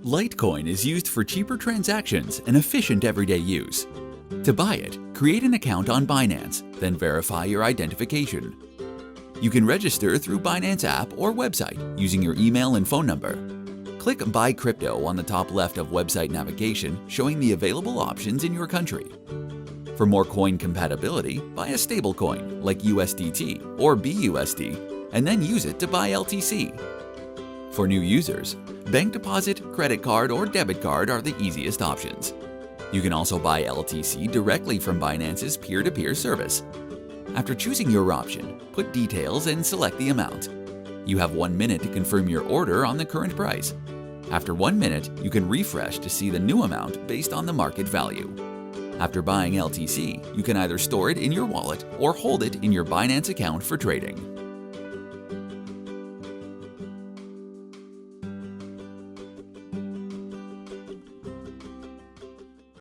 Litecoin is used for cheaper transactions and efficient everyday use. To buy it, create an account on Binance, then verify your identification. You can register through Binance app or website using your email and phone number. Click Buy Crypto on the top left of website navigation, showing the available options in your country. For more coin compatibility, buy a stablecoin like USDT or BUSD, and then use it to buy LTC. For new users, bank deposit, credit card, or debit card are the easiest options. You can also buy LTC directly from Binance's peer-to-peer service. After choosing your option, put details and select the amount. You have 1 minute to confirm your order on the current price. After 1 minute, you can refresh to see the new amount based on the market value. After buying LTC, you can either store it in your wallet or hold it in your Binance account for trading.